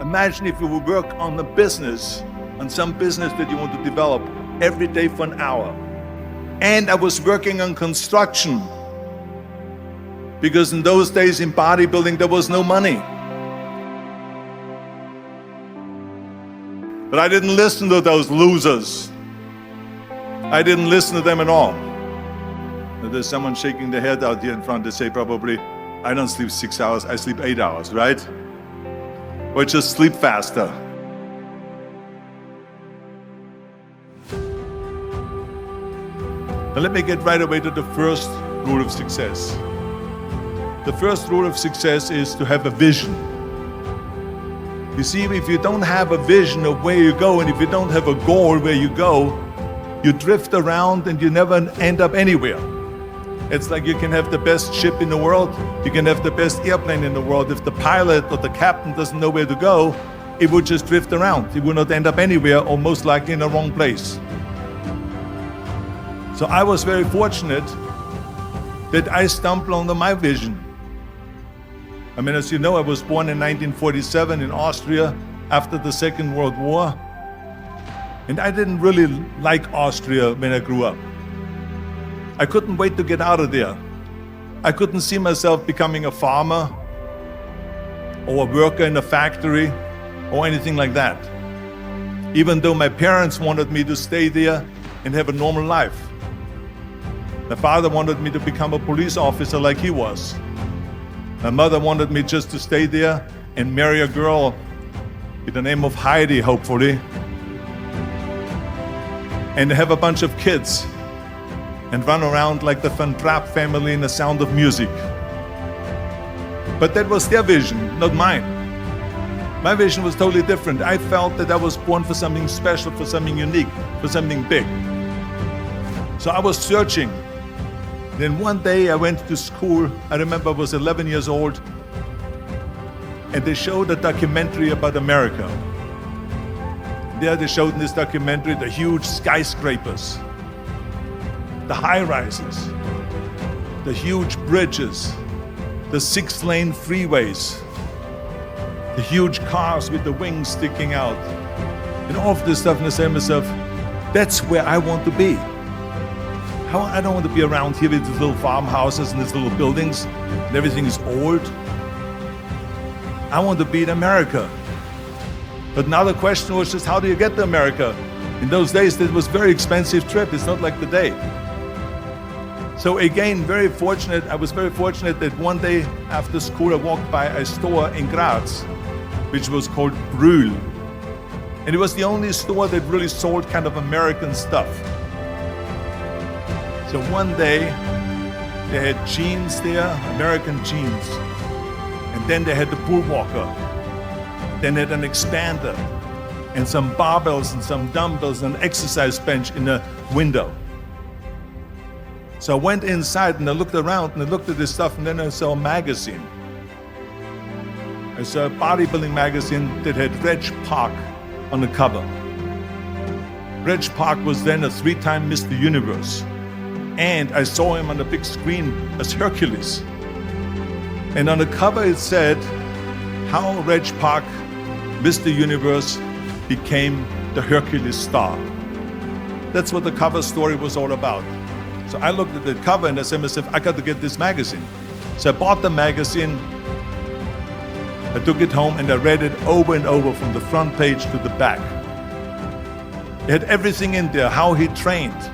Imagine if you would work on a business, on some business that you want to develop every day for an hour. And I was working on construction, because in those days in bodybuilding there was no money. But I didn't listen to those losers. I didn't listen to them at all. There's someone shaking their head out here in front. They say probably, I don't sleep 6 hours, I sleep 8 hours, right? Or just sleep faster. Now let me get right away to the first rule of success. The first rule of success is to have a vision. You see, if you don't have a vision of where you go, and if you don't have a goal where you go, you drift around and you never end up anywhere. It's like you can have the best ship in the world, you can have the best airplane in the world. If the pilot or the captain doesn't know where to go, it would just drift around. It would not end up anywhere, or most likely in the wrong place. So I was very fortunate that I stumbled onto my vision. I mean, as you know, I was born in 1947 in Austria after the Second World War. And I didn't really like Austria when I grew up. I couldn't wait to get out of there. I couldn't see myself becoming a farmer or a worker in a factory or anything like that. Even though my parents wanted me to stay there and have a normal life. My father wanted me to become a police officer like he was. My mother wanted me just to stay there and marry a girl with the name of Heidi, hopefully, and have a bunch of kids and run around like the Van Trapp family in The Sound of Music. But that was their vision, not mine. My vision was totally different. I felt that I was born for something special, for something unique, for something big. So I was searching. Then one day I went to school. I remember I was 11 years old, and they showed a documentary about America. There they showed in this documentary the huge skyscrapers, the high-rises, the huge bridges, the 6-lane freeways, the huge cars with the wings sticking out, and all of this stuff. And I said to myself, that's where I want to be. I don't want to be around here with these little farmhouses and these little buildings and everything is old. I want to be in America. But now the question was just, how do you get to America? In those days, it was a very expensive trip. It's not like today. So again, I was very fortunate that one day after school, I walked by a store in Graz, which was called Brühl. And it was the only store that really sold kind of American stuff. So one day, they had jeans there, American jeans. And then they had the bull walker. Then they had an expander and some barbells and some dumbbells and an exercise bench in the window. So I went inside and I looked around and I looked at this stuff, and then I saw a magazine. I saw a bodybuilding magazine that had Reg Park on the cover. Reg Park was then a 3-time Mr. Universe. And I saw him on the big screen as Hercules. And on the cover it said, how Reg Park, Mr. Universe, became the Hercules star. That's what the cover story was all about. So I looked at the cover and I said to myself, I got to get this magazine. So I bought the magazine, I took it home and I read it over and over from the front page to the back. It had everything in there, how he trained,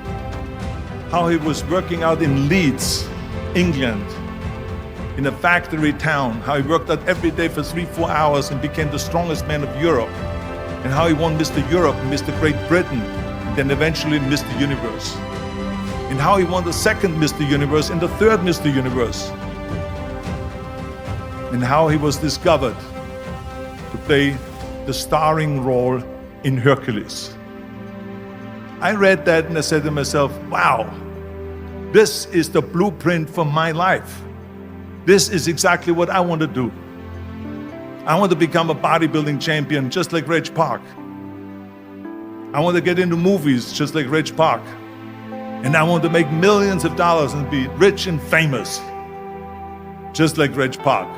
how he was working out in Leeds, England, in a factory town, how he worked out every day for 3-4 hours and became the strongest man of Europe, and how he won Mr. Europe and Mr. Great Britain, and then eventually Mr. Universe, and how he won the 2nd Mr. Universe and the 3rd Mr. Universe, and how he was discovered to play the starring role in Hercules. I read that and I said to myself, wow, this is the blueprint for my life. This is exactly what I want to do. I want to become a bodybuilding champion just like Reg Park. I want to get into movies just like Reg Park. And I want to make millions of dollars and be rich and famous just like Reg Park.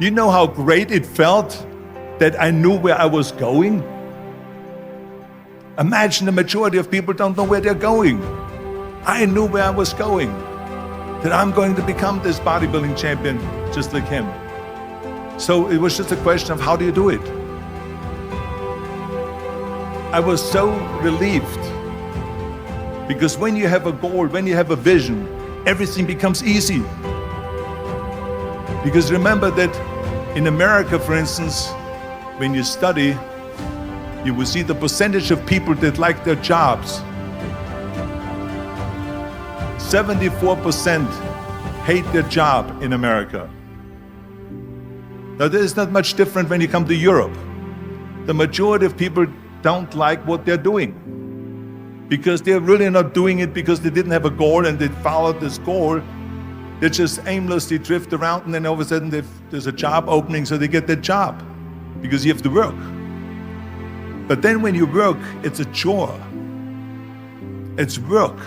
You know how great it felt that I knew where I was going? Imagine the majority of people don't know where they're going. I knew where I was going, that I'm going to become this bodybuilding champion just like him. So it was just a question of how do you do it? I was so relieved, because when you have a goal, when you have a vision, everything becomes easy. Because remember that in America, for instance, when you study, you will see the percentage of people that like their jobs. 74% hate their job in America. Now, there is not much different when you come to Europe. The majority of people don't like what they're doing, because they're really not doing it because they didn't have a goal and they followed this goal. They just aimlessly drift around, and then all of a sudden there's a job opening, so they get that job because you have to work. But then when you work, it's a chore. It's work.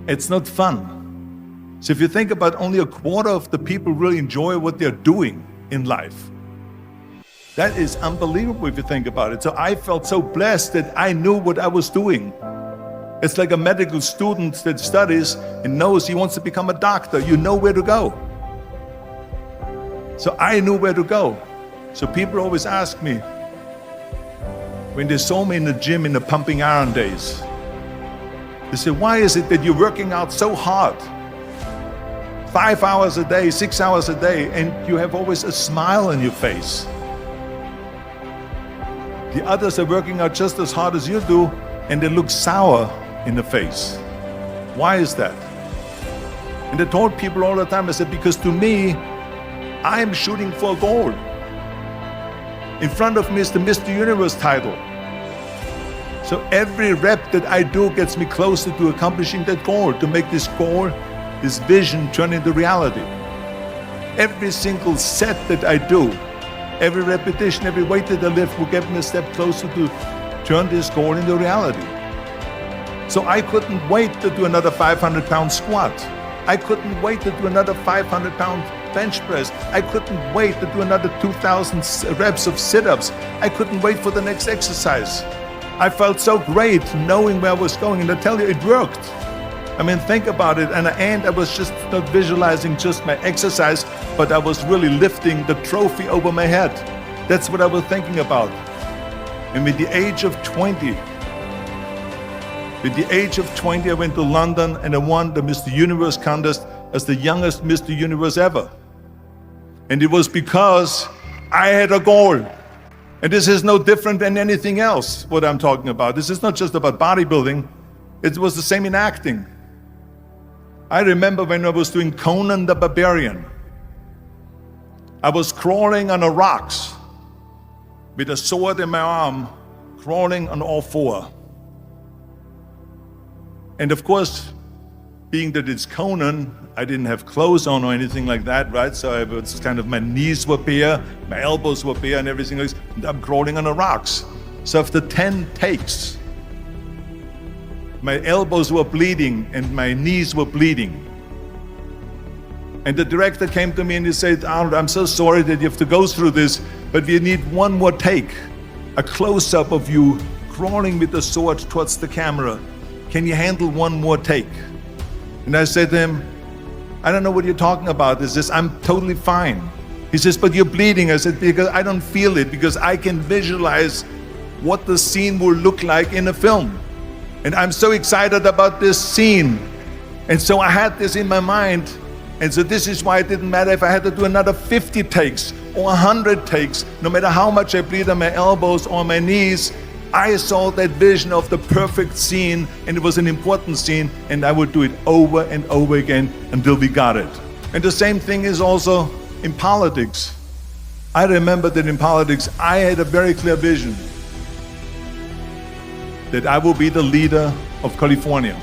It's not fun. So if you think about, only a quarter of the people really enjoy what they're doing in life. That is unbelievable if you think about it. So I felt so blessed that I knew what I was doing. It's like a medical student that studies and knows he wants to become a doctor. You know where to go. So I knew where to go. So people always ask me, when they saw me in the gym in the pumping iron days, they say, why is it that you're working out so hard? 5 hours a day, 6 hours a day, and you have always a smile on your face. The others are working out just as hard as you do, and they look sour in the face. Why is that? And I told people all the time, I said, because to me, I'm shooting for a goal. In front of me is the Mr. Universe title. So every rep that I do gets me closer to accomplishing that goal, to make this goal, this vision turn into reality. Every single set that I do, every repetition, every weight that I lift will get me a step closer to turn this goal into reality. So I couldn't wait to do another 500-pound squat. I couldn't wait to do another 500-pound bench press. I couldn't wait to do another 2,000 reps of sit-ups. I couldn't wait for the next exercise. I felt so great knowing where I was going, and I tell you, it worked. I mean, think about it. And at the end, I was just not visualizing just my exercise, but I was really lifting the trophy over my head. That's what I was thinking about. And with the age of 20, I went to London and I won the Mr. Universe contest as the youngest Mr. Universe ever. And it was because I had a goal. And this is no different than anything else, what I'm talking about. This is not just about bodybuilding. It was the same in acting. I remember when I was doing Conan the Barbarian. I was crawling on the rocks with a sword in my arm, crawling on all four. And of course, being that it's Conan, I didn't have clothes on or anything like that, right? So I was kind of, my knees were bare, my elbows were bare and everything else. And I'm crawling on the rocks. So after 10 takes, my elbows were bleeding and my knees were bleeding. And the director came to me and he said, Arnold, I'm so sorry that you have to go through this, but we need one more take. A close-up of you crawling with the sword towards the camera. Can you handle one more take? And I said to him, I don't know what you're talking about. He says, I'm totally fine. He says, but you're bleeding. I said, because I don't feel it, because I can visualize what the scene will look like in a film. And I'm so excited about this scene. And so I had this in my mind. And so this is why it didn't matter if I had to do another 50 takes or 100 takes, no matter how much I bleed on my elbows or my knees. I saw that vision of the perfect scene, and it was an important scene, and I would do it over and over again until we got it. And the same thing is also in politics. I remember that in politics, I had a very clear vision that I will be the leader of California.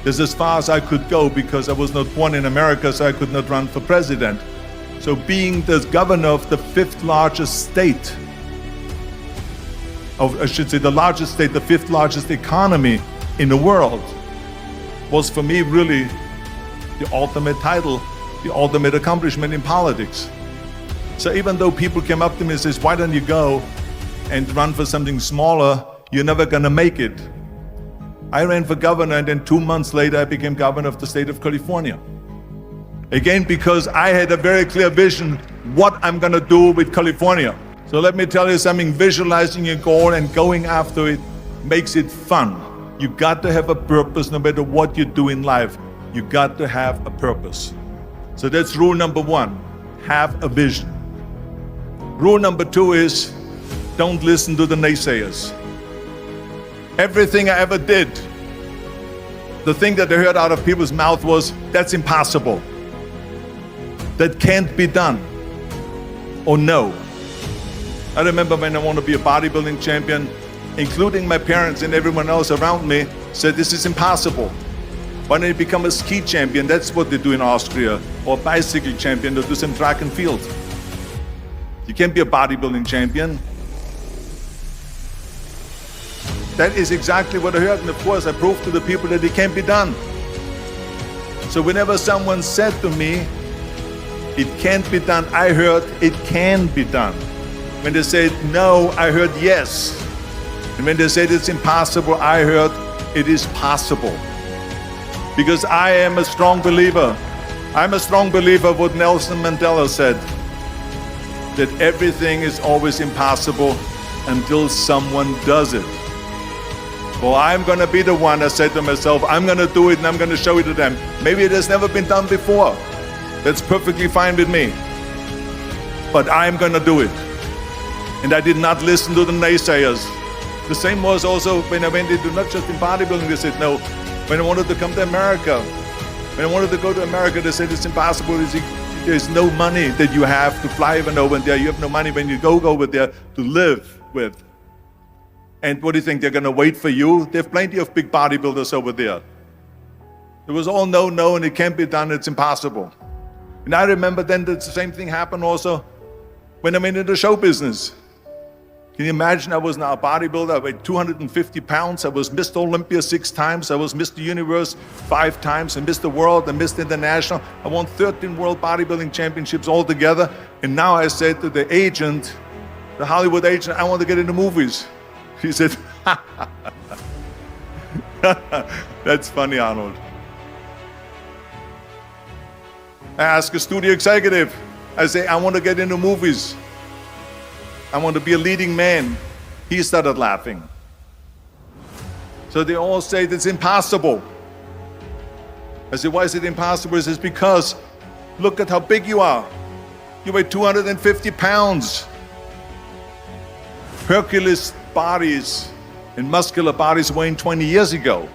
This is as far as I could go because I was not born in America, so I could not run for president. So being the governor of the 5th largest state, I should say the largest state, the 5th largest economy in the world, was for me really the ultimate title, the ultimate accomplishment in politics. So even though people came up to me and says, why don't you go and run for something smaller, you're never gonna make it. I ran for governor, and then 2 months later I became governor of the state of California. Again, because I had a very clear vision what I'm gonna do with California. So let me tell you something, visualizing your goal and going after it makes it fun. You got to have a purpose no matter what you do in life. You got to have a purpose. So that's rule number 1, have a vision. Rule number 2 is, don't listen to the naysayers. Everything I ever did, the thing that I heard out of people's mouth was, that's impossible. That can't be done. Or no. I remember when I wanted to be a bodybuilding champion, including my parents and everyone else around me, said this is impossible. Why don't you become a ski champion? That's what they do in Austria. Or a bicycle champion, they do some track and field. You can't be a bodybuilding champion. That is exactly what I heard, and of course I proved to the people that it can't be done. So whenever someone said to me, it can't be done, I heard it can be done. When they said no, I heard yes. And when they said it's impossible, I heard it is possible. Because I am a strong believer. I'm a strong believer of what Nelson Mandela said, that everything is always impossible until someone does it. Well, I'm gonna be the one that said to myself, I'm gonna do it and I'm gonna show it to them. Maybe it has never been done before. That's perfectly fine with me. But I'm gonna do it. And I did not listen to the naysayers. The same was also when I went into not just in bodybuilding, they said no. When I wanted to come to America, when I wanted to go to America, they said it's impossible. There's no money that you have to fly even over there. You have no money when you go over there to live with. And what do you think, they're gonna wait for you? They have plenty of big bodybuilders over there. It was all no, and it can't be done, it's impossible. And I remember then that the same thing happened also when I went into the show business. Can you imagine, I was now a bodybuilder, I weighed 250 pounds, I was Mr. Olympia 6 times, I was Mr. Universe 5 times, and Mr. World and Mr. International. I won 13 World Bodybuilding Championships altogether. And now I said to the agent, the Hollywood agent, I want to get into movies. He said, that's funny, Arnold. I asked a studio executive, I say, I want to get into movies. I want to be a leading man. He started laughing. So they all say it's impossible. I said, why is it impossible? He says, because look at how big you are. You weigh 250 pounds. Hercules bodies and muscular bodies weighing 20 years ago.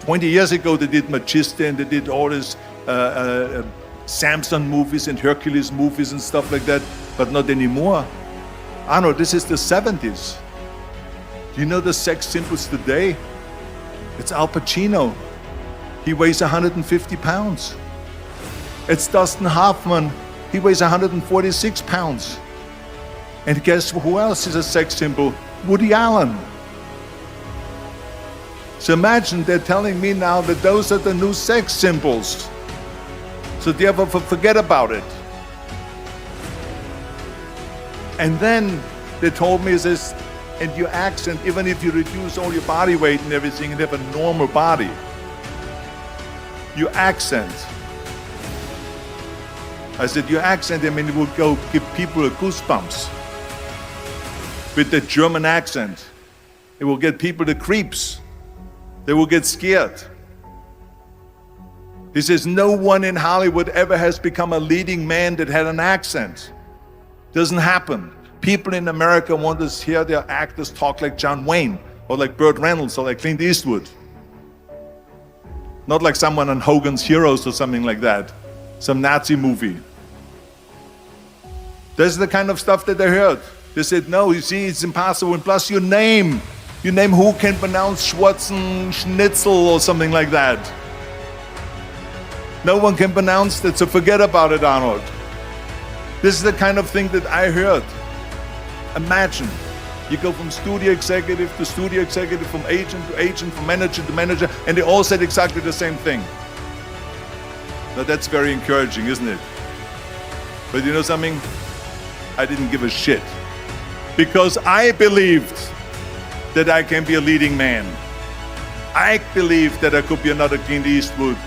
20 years ago they did Machista and they did all this Samson movies and Hercules movies and stuff like that, but not anymore. Arnold, this is the 70s. Do you know the sex symbols today? It's Al Pacino. He weighs 150 pounds. It's Dustin Hoffman. He weighs 146 pounds. And guess who else is a sex symbol? Woody Allen. So imagine they're telling me now that those are the new sex symbols. So therefore forget about it. And then they told me this, and your accent, even if you reduce all your body weight and everything and have a normal body, your accent. I said, your accent, I mean, it will go give people goosebumps. With the German accent, it will get people the creeps. They will get scared. He says, no one in Hollywood ever has become a leading man that had an accent. Doesn't happen. People in America want to hear their actors talk like John Wayne, or like Burt Reynolds, or like Clint Eastwood. Not like someone on Hogan's Heroes or something like that. Some Nazi movie. This is the kind of stuff that they heard. They said, no, you see, it's impossible. And plus your name who can pronounce Schwarzenegger or something like that. No one can pronounce that, so forget about it, Arnold. This is the kind of thing that I heard. Imagine, you go from studio executive to studio executive, from agent to agent, from manager to manager, and they all said exactly the same thing. Now that's very encouraging, isn't it? But you know something? I didn't give a shit. Because I believed that I can be a leading man. I believed that I could be another Clint Eastwood,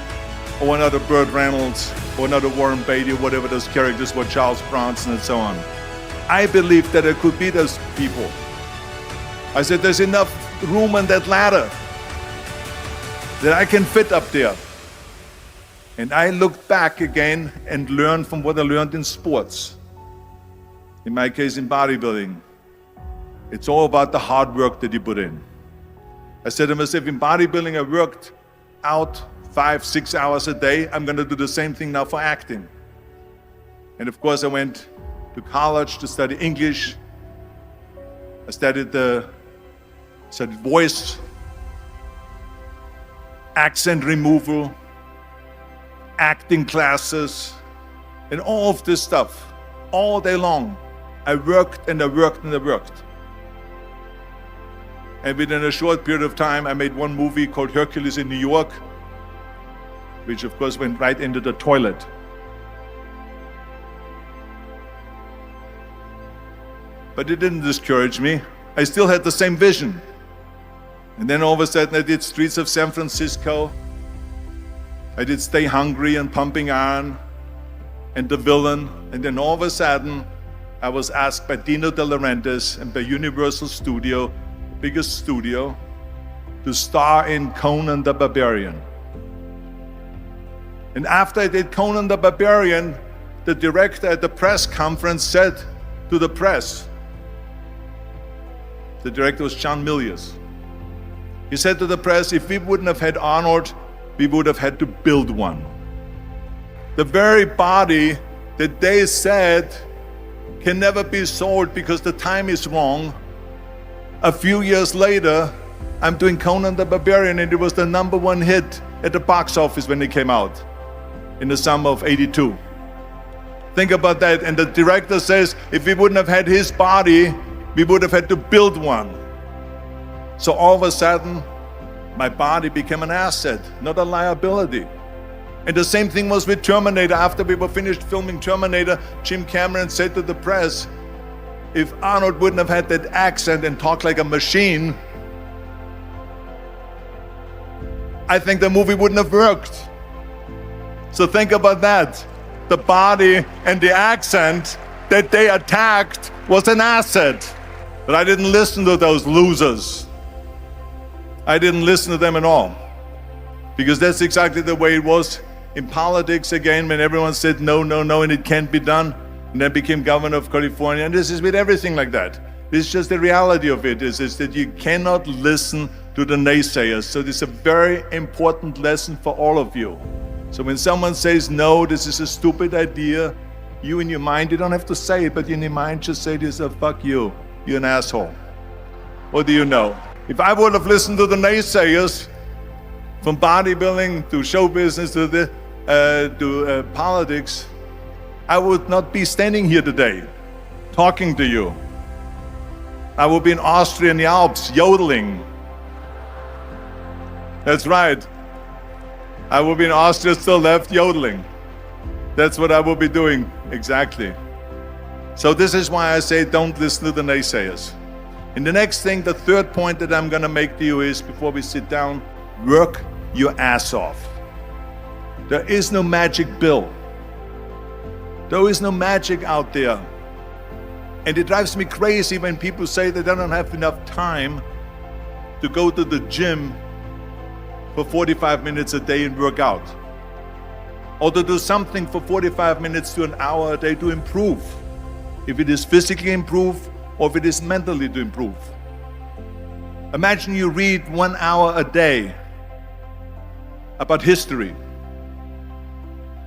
or another Burt Reynolds, or another Warren Beatty, or whatever those characters were, Charles Bronson and so on. I believed that I could be those people. I said, there's enough room on that ladder that I can fit up there. And I looked back again and learned from what I learned in sports. In my case, in bodybuilding. It's all about the hard work that you put in. I said to myself, in bodybuilding, I worked out 5-6 hours a day. I'm going to do the same thing now for acting. And of course, I went to college to study English. I studied voice, accent removal, acting classes, and all of this stuff. All day long, I worked and I worked and I worked. And within a short period of time, I made one movie called Hercules in New York, which of course went right into the toilet. But it didn't discourage me. I still had the same vision. And then all of a sudden I did Streets of San Francisco. I did Stay Hungry and Pumping Iron and The Villain. And then all of a sudden I was asked by Dino De Laurentiis and by Universal Studio, the biggest studio, to star in Conan the Barbarian. And after I did Conan the Barbarian, the director at the press conference said to the press, the director was John Milius. He said to the press, if we wouldn't have had Arnold, we would have had to build one. The very body that they said can never be sold because the time is wrong. A few years later, I'm doing Conan the Barbarian, and it was the #1 hit at the box office when it came out in the summer of '82. Think about that. And the director says, if we wouldn't have had his body, we would have had to build one. So all of a sudden, my body became an asset, not a liability. And the same thing was with Terminator. After we were finished filming Terminator, Jim Cameron said to the press, if Arnold wouldn't have had that accent and talked like a machine, I think the movie wouldn't have worked. So think about that. The body and the accent that they attacked was an asset. But I didn't listen to those losers. I didn't listen to them at all. Because that's exactly the way it was in politics again, when everyone said no, no, no, and it can't be done. And then became governor of California. And this is with everything like that. This is just the reality of it, is that you cannot listen to the naysayers. So this is a very important lesson for all of you. So when someone says, no, this is a stupid idea, you in your mind, you don't have to say it, but in your mind just say to yourself, fuck you, you're an asshole. What do you know? If I would have listened to the naysayers, from bodybuilding to show business to politics, I would not be standing here today, talking to you. I would be in Austria in the Alps, yodeling. That's right. I will be in Austria, still left, yodeling. That's what I will be doing, exactly. So this is why I say don't listen to the naysayers. And the next thing, the third point that I'm gonna make to you is, before we sit down, work your ass off. There is no magic pill. There is no magic out there. And it drives me crazy when people say they don't have enough time to go to the gym for 45 minutes a day and work out. Or to do something for 45 minutes to an hour a day to improve. If it is physically improve, or if it is mentally to improve. Imagine you read 1 hour a day about history.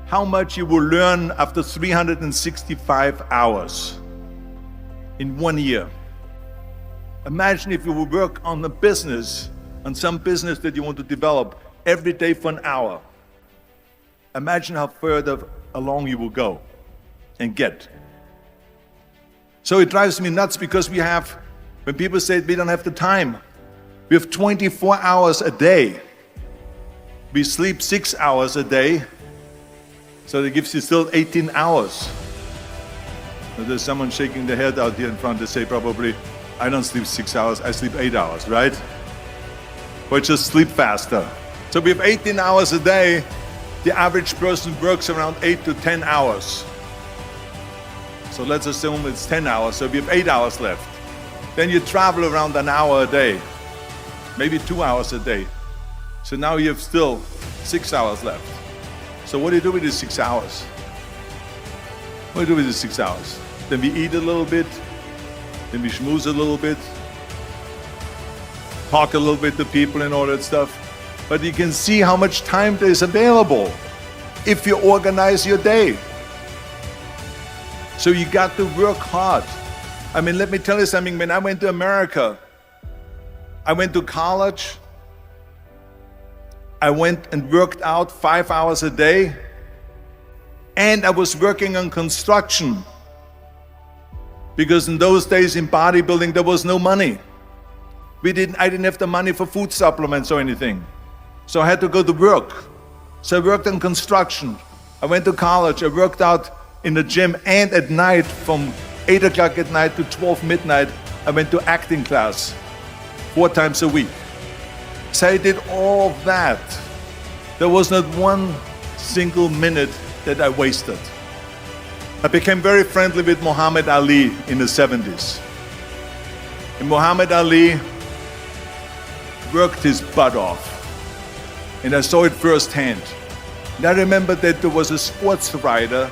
How much you will learn after 365 hours in 1 year. Imagine if you will work on a business, on some business that you want to develop every day for an hour. Imagine how further along you will go and get. So it drives me nuts because when people say we don't have the time, we have 24 hours a day. We sleep 6 hours a day, so that gives you still 18 hours. There's someone shaking their head out here in front. They say probably, I don't sleep 6 hours, I sleep 8 hours, right? Or just sleep faster. So we have 18 hours a day. The average person works around 8 to 10 hours. So let's assume it's 10 hours, so we have 8 hours left. Then you travel around an hour a day, maybe 2 hours a day. So now you have still 6 hours left. So what do you do with these 6 hours? What do you do with these 6 hours? Then we eat a little bit, then we schmooze a little bit, talk a little bit to people and all that stuff. But you can see how much time there is available if you organize your day. So you got to work hard. I mean, let me tell you something. When I went to America, I went to college. I went and worked out 5 hours a day. And I was working on construction. Because in those days in bodybuilding, there was no money. I didn't have the money for food supplements or anything. So I had to go to work. So I worked on construction. I went to college. I worked out in the gym, and at night from 8 o'clock at night to 12 midnight, I went to acting class 4 times a week. So I did all of that. There was not one single minute that I wasted. I became very friendly with Muhammad Ali in the 70s. And Muhammad Ali worked his butt off. And I saw it firsthand. And I remember that there was a sports writer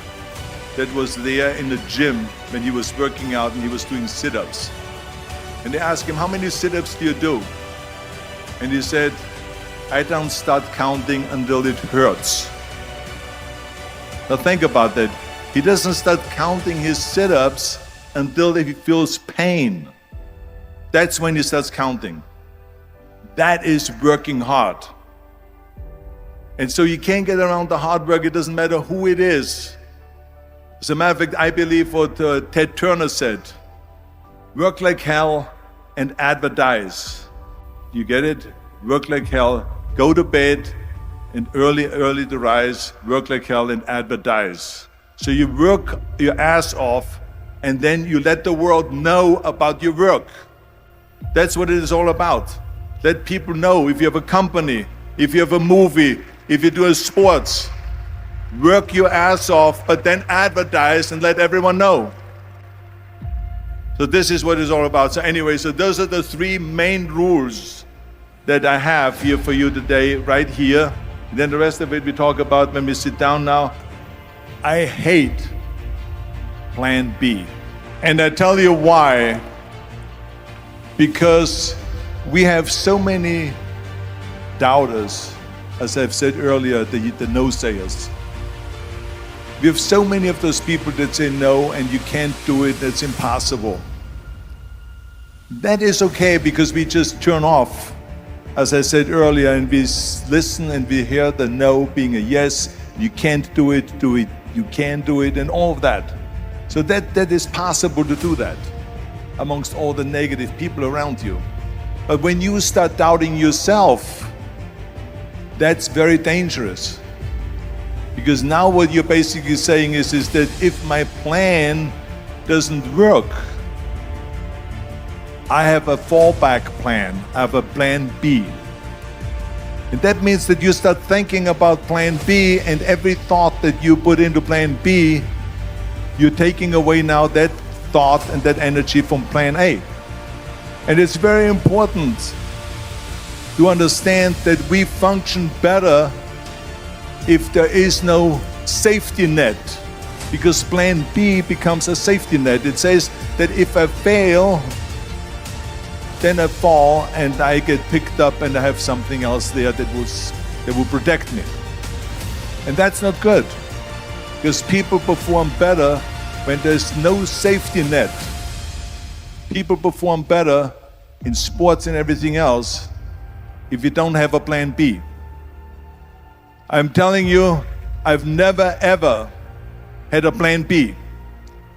that was there in the gym when he was working out and he was doing sit-ups. And they asked him, how many sit-ups do you do? And he said, I don't start counting until it hurts. Now think about that. He doesn't start counting his sit-ups until he feels pain. That's when he starts counting. That is working hard. And so you can't get around the hard work. It doesn't matter who it is. As a matter of fact, I believe what Ted Turner said, work like hell and advertise. You get it? Work like hell, go to bed, and early to rise, work like hell and advertise. So you work your ass off, and then you let the world know about your work. That's what it is all about. Let people know. If you have a company, if you have a movie, if you do a sports, work your ass off, but then advertise and let everyone know. So this is what it's all about. So anyway, so those are the 3 main rules that I have here for you today, right here. And then the rest of it we talk about when we sit down now. I hate plan B. And I tell you why. Because we have so many doubters, as I've said earlier, the no-sayers. We have so many of those people that say no and you can't do it, that's impossible. That is okay because we just turn off, as I said earlier, and we listen and we hear the no being a yes. You can't do it, you can do it, and all of that. So that is possible to do that amongst all the negative people around you. But when you start doubting yourself, that's very dangerous. Because now what you're basically saying is that if my plan doesn't work, I have a fallback plan, I have a plan B. And that means that you start thinking about plan B, and every thought that you put into plan B, you're taking away now that thought and that energy from plan A. And it's very important to understand that we function better if there is no safety net, because plan B becomes a safety net. It says that if I fail, then I fall and I get picked up and I have something else there that will protect me. And that's not good, because people perform better when there's no safety net. People perform better in sports and everything else if you don't have a plan B. I'm telling you, I've never ever had a plan B.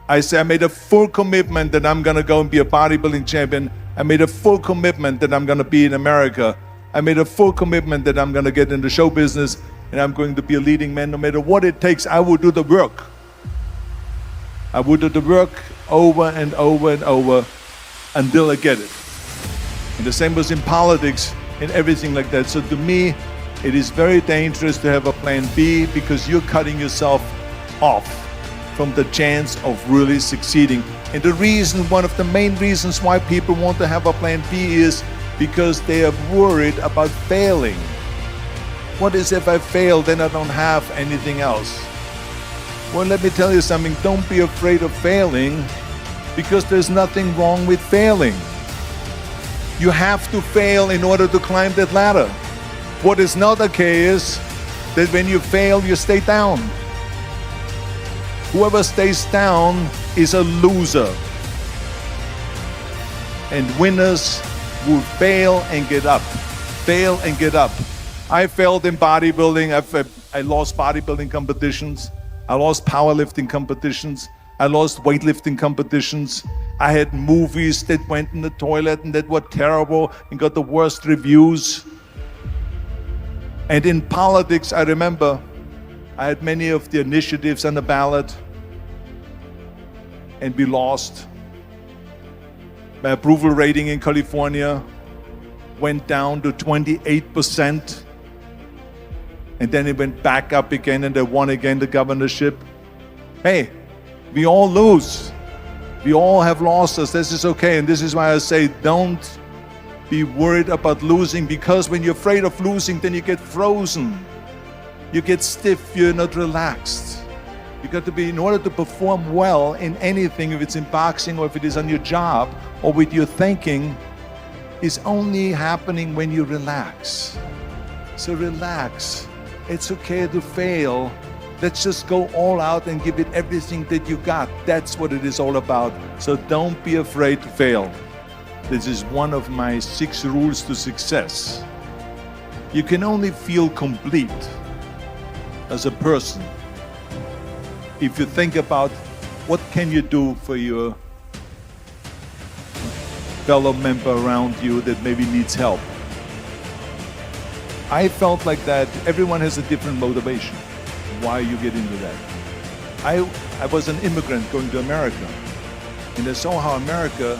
I made a full commitment that I'm gonna go and be a bodybuilding champion. I made a full commitment that I'm gonna be in America. I made a full commitment that I'm gonna get into show business and I'm going to be a leading man. No matter what it takes, I will do the work. I would do the work over and over and over until I get it. And the same was in politics and everything like that. So to me, it is very dangerous to have a plan B because you're cutting yourself off from the chance of really succeeding. And the reason, one of the main reasons why people want to have a plan B is because they are worried about failing. What is if I fail, then I don't have anything else? Well, let me tell you something, don't be afraid of failing because there's nothing wrong with failing. You have to fail in order to climb that ladder. What is not okay is that when you fail, you stay down. Whoever stays down is a loser. And winners will fail and get up. Fail and get up. I failed in bodybuilding. I lost bodybuilding competitions. I lost powerlifting competitions. I lost weightlifting competitions. I had movies that went in the toilet and that were terrible and got the worst reviews. And in politics, I remember I had many of the initiatives on the ballot and we lost. My approval rating in California went down to 28%. And then it went back up again and they won again the governorship. Hey, we all lose. We all have losses. This is okay. And this is why I say don't be worried about losing, because when you're afraid of losing, then you get frozen. You get stiff, you're not relaxed. You got to be, in order to perform well in anything, if it's in boxing or if it is on your job or with your thinking, is only happening when you relax. So relax. It's okay to fail. Let's just go all out and give it everything that you got. That's what it is all about. So don't be afraid to fail. This is one of my 6 rules to success. You can only feel complete as a person if you think about what can you do for your fellow member around you that maybe needs help. I felt like that everyone has a different motivation why you get into that. I was an immigrant going to America, and I saw how America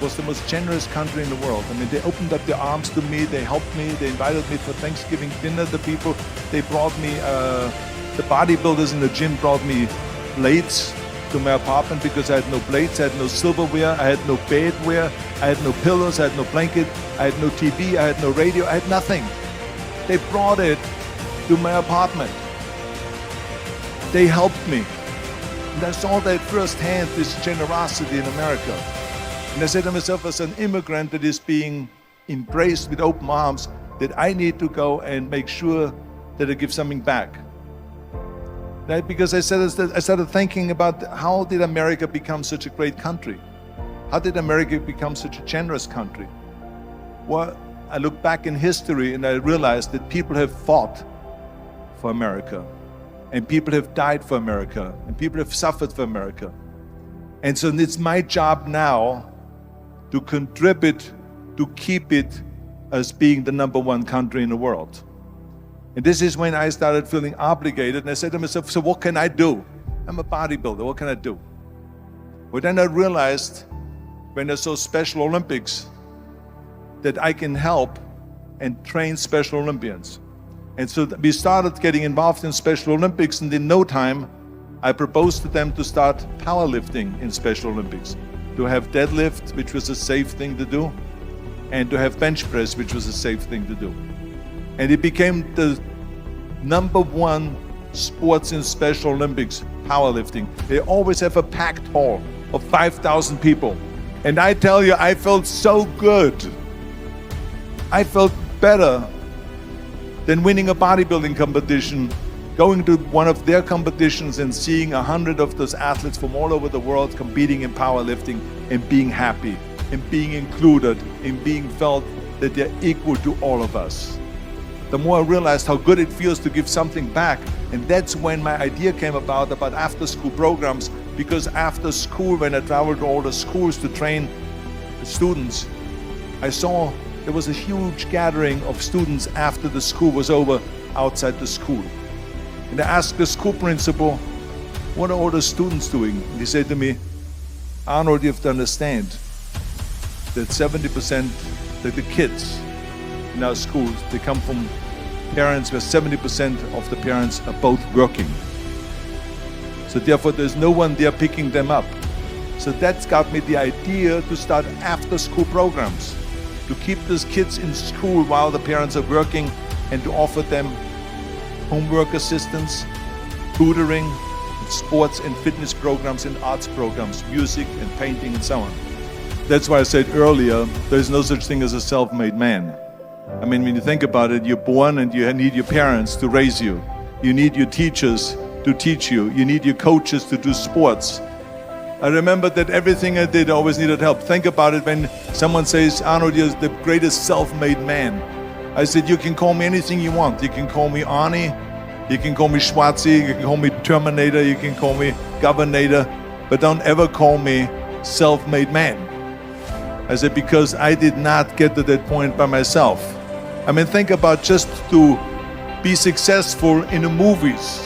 was the most generous country in the world. I mean, they opened up their arms to me, they helped me, they invited me for Thanksgiving dinner. The people, they brought me, the bodybuilders in the gym brought me plates to my apartment because I had no plates, I had no silverware, I had no bedware, I had no pillows, I had no blanket, I had no TV, I had no radio, I had nothing. They brought it to my apartment. They helped me. And I saw that firsthand, this generosity in America. And I said to myself, as an immigrant that is being embraced with open arms, that I need to go and make sure that I give something back. Right? Because I started thinking about how did America become such a great country? How did America become such a generous country? Well, I look back in history and I realized that people have fought for America, and people have died for America, and people have suffered for America. And so it's my job now to contribute to keep it as being the #1 country in the world. And this is when I started feeling obligated, and I said to myself, so what can I do? I'm a bodybuilder, what can I do? Well, then I realized when I saw Special Olympics that I can help and train Special Olympians. And so we started getting involved in Special Olympics, and in no time, I proposed to them to start powerlifting in Special Olympics, to have deadlift, which was a safe thing to do, and to have bench press, which was a safe thing to do. And it became the #1 sports in Special Olympics, powerlifting. They always have a packed hall of 5,000 people. And I tell you, I felt so good. I felt better than winning a bodybuilding competition, going to one of their competitions and seeing 100 of those athletes from all over the world competing in powerlifting and being happy and being included and being felt that they're equal to all of us. The more I realized how good it feels to give something back, and that's when my idea came about after-school programs, because after school, when I traveled to all the schools to train the students, I saw there was a huge gathering of students after the school was over outside the school. And I asked the school principal, what are all the students doing? And he said to me, Arnold, you have to understand that 70% of the kids in our schools, they come from parents where 70% of the parents are both working. So therefore there's no one there picking them up. So that's got me the idea to start after school programs, to keep these kids in school while the parents are working and to offer them homework assistance, tutoring, sports and fitness programs and arts programs, music and painting and so on. That's why I said earlier, there's no such thing as a self-made man. I mean, when you think about it, you're born and you need your parents to raise you. You need your teachers to teach you. You need your coaches to do sports. I remember that everything I did, I always needed help. Think about it when someone says, Arnold, you're the greatest self-made man. I said, you can call me anything you want. You can call me Arnie, you can call me Schwarzi, you can call me Terminator, you can call me Governator, but don't ever call me self-made man. I said, because I did not get to that point by myself. I mean, think about just to be successful in the movies.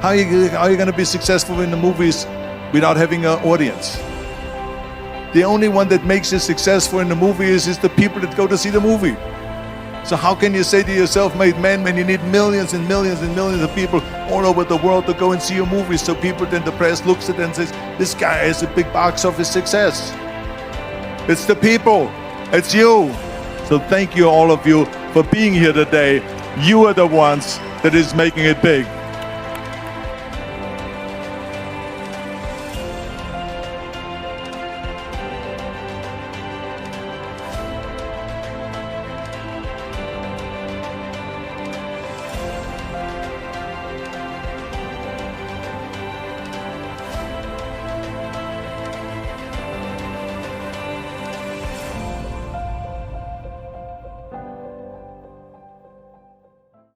How are you going to be successful in the movies without having an audience? The only one that makes you successful in the movies is the people that go to see the movie. So how can you say to yourself, made man, when you need millions and millions and millions of people all over the world to go and see your movies, so people, then the press looks at it and says, this guy has a big box office success. It's the people, it's you. So thank you all of you for being here today. You are the ones that is making it big.